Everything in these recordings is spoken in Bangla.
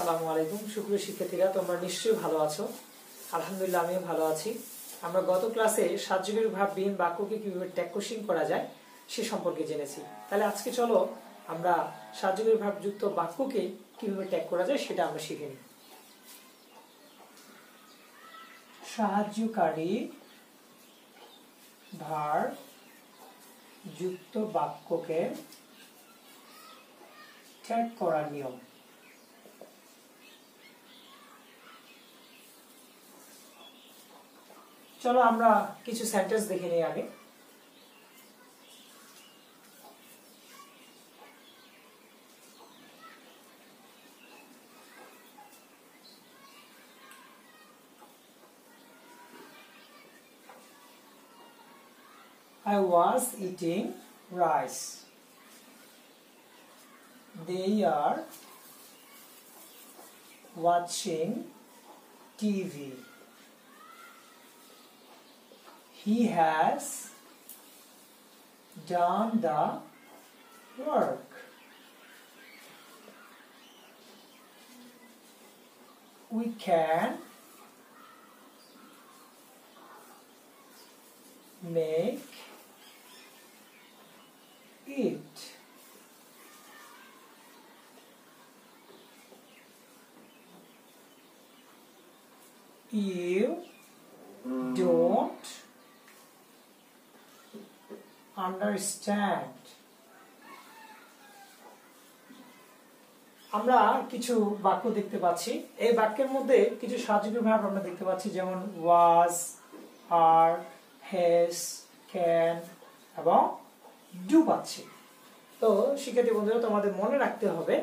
আসসালামু আলাইকুম সুপ্রিয় শিক্ষার্থীরা, তোমরা নিশ্চয়ই ভালো আছো। আলহামদুলিল্লাহ আমিও ভালো আছি। আমরা গত ক্লাসে সাতযুগের ভাববিহীন বাক্যকে কিভাবে ট্যাগ কোশ্চেন করা যায় সে সম্পর্কে জেনেছি। তাহলে আজকে চলো আমরা সাতযুগের ভাবযুক্ত বাক্যকে কিভাবে ট্যাগ করা যায় সেটা আমরা শিখে নিই। সাহায্যকারী ভার যুক্ত বাক্যকে ট্যাগ করার নিয়ম। চলো আমরা কিছু সেন্টেন্স দেখে নিই আগে। I was eating rice. They are watching TV. He has done the work. We can make it. You don't understand. আমরা কিছু বাক্য দেখতে পাচ্ছি। এই বাক্যের মধ্যে কিছু সাহায্যকারী ভার্ব আমরা দেখতে পাচ্ছি, যেমন was, are, has, can এবং do পাচ্ছি। তো শিক্ষার্থী বন্ধুরা, তোমাদের মনে রাখতে হবে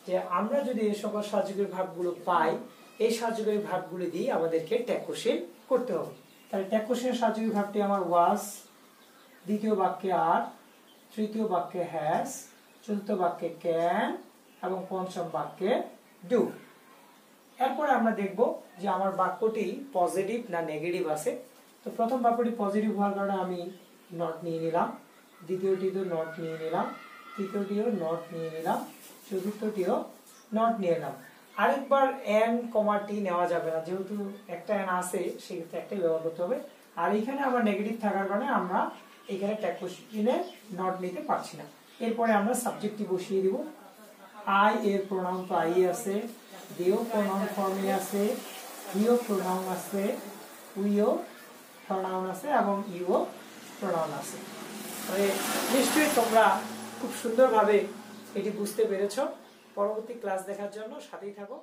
যে আমরা যদি এই সকল সাহায্যকারী ভার্বগুলো পাই, এই সাহায্যকারী ভার্বগুলো দিয়ে আমাদেরকে ট্যাগ কোশ্চেন করতে হবে। তাহলে ট্যাগ কোশ্চেনের সাহায্যকারী ভার্বটি আমার was, দ্বিতীয় বাক্যে are, তৃতীয় বাক্যে has, চতুর্থ বাক্যে can এবং পঞ্চম বাক্যে do। এরপরে আমরা দেখব যে আমার বাক্যটি পজিটিভ না নেগেটিভ আছে। তো প্রথম বাক্যটি পজিটিভ হওয়ার কারণে আমি নট নিয়ে নিলাম, দ্বিতীয়টিও নট নিয়ে নিলাম, তৃতীয়টিও নট নিয়ে নিলাম, চতুর্থটিও নট নিয়ে নিলাম। আরেকবার এন কমা টি নেওয়া যাবে না, যেহেতু একটা এন আছে সেক্ষেত্রে একটাই ব্যবহার করতে হবে। আর এখানে আমার নেগেটিভ থাকার কারণে আমরা এখানে ট্যাগ কোশ্চেনে নট নিতে পারছি না। এরপরে আমরা সাবজেক্টটি বসিয়ে দিব। আই এর প্রোনাউন তো আই আছে, দেও প্রোনাউন ফর্মে আছে, হিও প্রোনাউন আছে, উইও প্রোনাউন আছে এবং ইও প্রোনাউন আছে। নিশ্চয়ই তোমরা খুব সুন্দরভাবে এটি বুঝতে পেরেছো। পরবর্তী ক্লাস দেখার জন্য সাথেই থাকো।